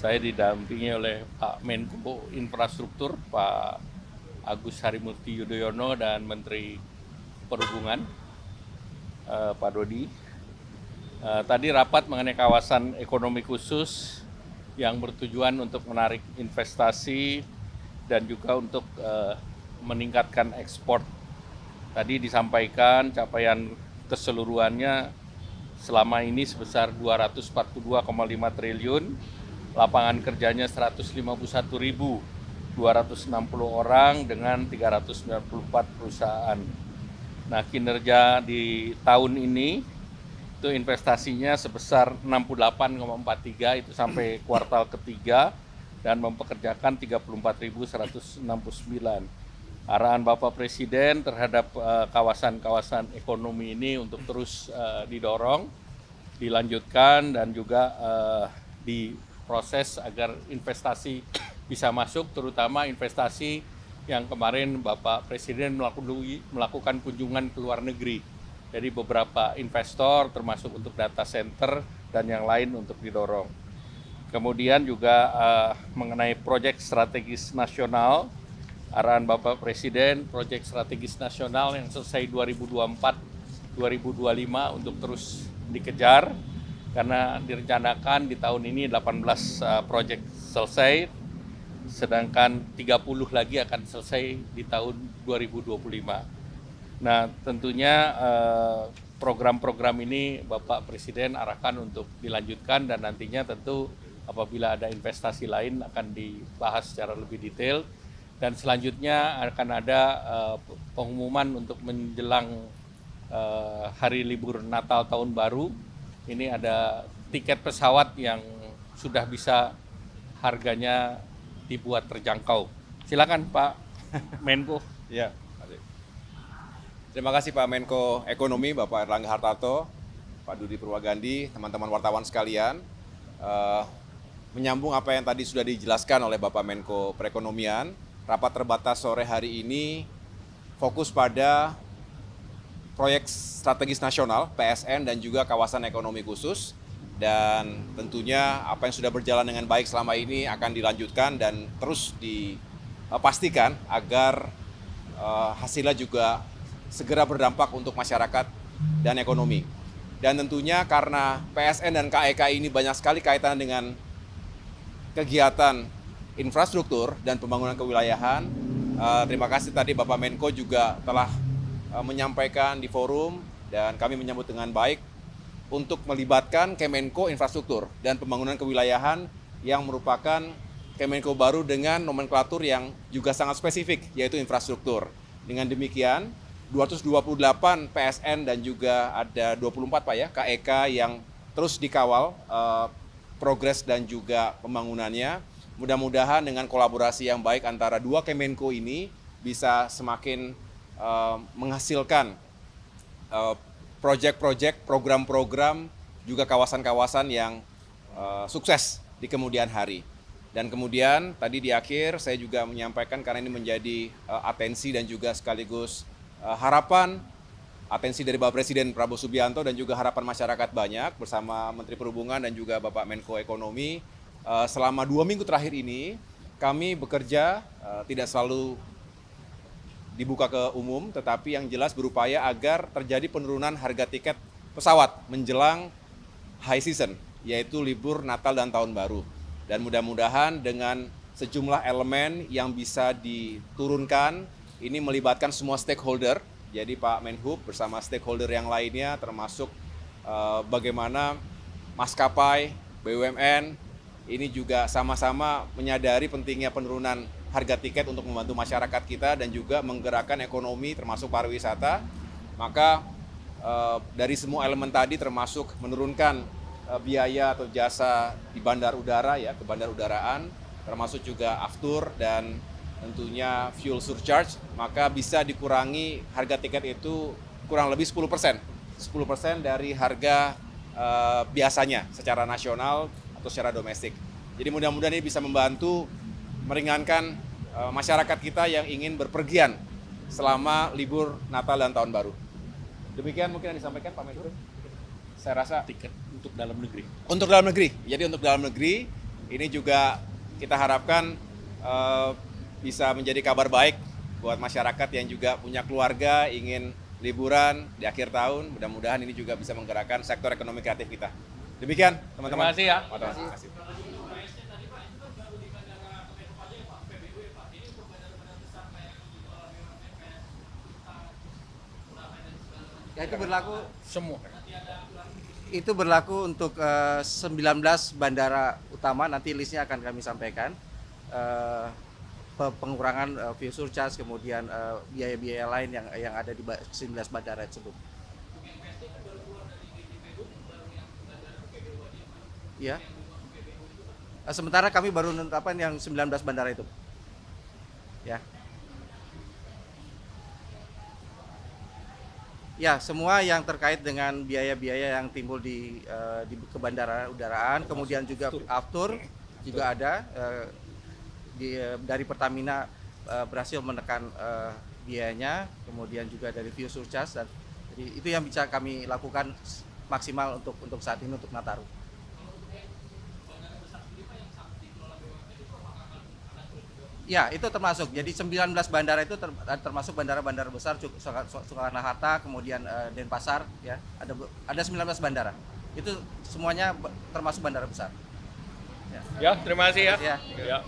Saya didampingi oleh Pak Menko Infrastruktur, Pak Agus Harimurti Yudhoyono, dan Menteri Perhubungan, Pak Dodi. Tadi rapat mengenai kawasan ekonomi khusus yang bertujuan untuk menarik investasi dan juga untuk meningkatkan ekspor. Tadi disampaikan capaian keseluruhannya selama ini sebesar 242,5 triliun, lapangan kerjanya 151.260 orang dengan 394 perusahaan. Nah, kinerja di tahun ini itu investasinya sebesar 68,43 itu sampai kuartal ketiga dan mempekerjakan 34.169. Arahan Bapak Presiden terhadap kawasan-kawasan ekonomi ini untuk terus didorong, dilanjutkan dan juga diproses agar investasi bisa masuk, terutama investasi yang kemarin Bapak Presiden melakukan kunjungan ke luar negeri. Jadi beberapa investor termasuk untuk data center dan yang lain untuk didorong. Kemudian juga mengenai proyek strategis nasional, arahan Bapak Presiden, proyek strategis nasional yang selesai 2024-2025 untuk terus dikejar, karena direncanakan di tahun ini 18 proyek selesai, sedangkan 30 lagi akan selesai di tahun 2025. Nah, tentunya program-program ini Bapak Presiden arahkan untuk dilanjutkan dan nantinya tentu apabila ada investasi lain akan dibahas secara lebih detail. Dan selanjutnya akan ada pengumuman untuk menjelang hari libur Natal Tahun Baru. Ini ada tiket pesawat yang sudah bisa harganya dibuat terjangkau. Silakan Pak Menko. Ya, terima kasih Pak Menko Ekonomi, Bapak Erlangga Hartarto, Pak Dudi Purwagandi, teman-teman wartawan sekalian. Menyambung apa yang tadi sudah dijelaskan oleh Bapak Menko Perekonomian, rapat terbatas sore hari ini fokus pada proyek strategis nasional, PSN, dan juga kawasan ekonomi khusus. Dan tentunya apa yang sudah berjalan dengan baik selama ini akan dilanjutkan dan terus dipastikan agar hasilnya juga segera berdampak untuk masyarakat dan ekonomi. Dan tentunya karena PSN dan KEK ini banyak sekali kaitan dengan kegiatan infrastruktur dan pembangunan kewilayahan, terima kasih tadi Bapak Menko juga telah menyampaikan di forum dan kami menyambut dengan baik untuk melibatkan Kemenko Infrastruktur dan Pembangunan Kewilayahan yang merupakan Kemenko baru dengan nomenklatur yang juga sangat spesifik, yaitu infrastruktur. Dengan demikian, 228 PSN dan juga ada 24 Pak ya, KEK yang terus dikawal progres dan juga pembangunannya. Mudah-mudahan dengan kolaborasi yang baik antara dua Kemenko ini bisa semakin menghasilkan proyek-proyek, program-program, juga kawasan-kawasan yang sukses di kemudian hari. Dan kemudian tadi di akhir saya juga menyampaikan karena ini menjadi atensi dan juga sekaligus harapan, atensi dari Bapak Presiden Prabowo Subianto dan juga harapan masyarakat banyak bersama Menteri Perhubungan dan juga Bapak Menko Ekonomi. Selama 2 minggu terakhir ini kami bekerja tidak selalu dibuka ke umum, tetapi yang jelas berupaya agar terjadi penurunan harga tiket pesawat menjelang high season, yaitu libur Natal dan Tahun Baru. Dan mudah-mudahan dengan sejumlah elemen yang bisa diturunkan, ini melibatkan semua stakeholder, jadi Pak Menhub bersama stakeholder yang lainnya termasuk bagaimana maskapai, BUMN, ini juga sama-sama menyadari pentingnya penurunan harga tiket untuk membantu masyarakat kita dan juga menggerakkan ekonomi termasuk pariwisata. Maka dari semua elemen tadi termasuk menurunkan biaya atau jasa di bandar udara ya, ke bandar udaraan, termasuk juga aftur dan tentunya fuel surcharge, maka bisa dikurangi harga tiket itu kurang lebih 10%. 10% dari harga biasanya secara nasional atau secara domestik. Jadi mudah-mudahan ini bisa membantu meringankan masyarakat kita yang ingin berpergian selama libur Natal dan Tahun Baru. Demikian mungkin yang disampaikan Pak Menhub. Saya rasa tiket untuk dalam negeri. Untuk dalam negeri. Jadi untuk dalam negeri Ini juga kita harapkan bisa menjadi kabar baik buat masyarakat yang juga punya keluarga, ingin liburan di akhir tahun. Mudah-mudahan ini juga bisa menggerakkan sektor ekonomi kreatif kita. Demikian, teman-teman. Terima kasih ya. Terima kasih. Ya, itu berlaku Semua. itu berlaku untuk 19 bandara utama, nanti listnya akan kami sampaikan. Pengurangan fuel surcharge, kemudian biaya-biaya lain yang ada di 19 bandara tersebut. Ya. Sementara kami baru menetapkan yang 19 bandara itu. Ya. Ya, semua yang terkait dengan biaya-biaya yang timbul di bandara udaraan, kemudian juga aftur juga ada dari Pertamina berhasil menekan biayanya, kemudian juga dari fuel surcharge, dan jadi itu yang bisa kami lakukan maksimal untuk saat ini untuk Nataru. Ya, itu termasuk. Jadi 19 bandara itu termasuk bandara-bandara besar, Soekarno-Hatta, kemudian Denpasar, ya. Ada 19 bandara. Itu semuanya termasuk bandara besar. Ya, terima kasih ya. Ya. Ya.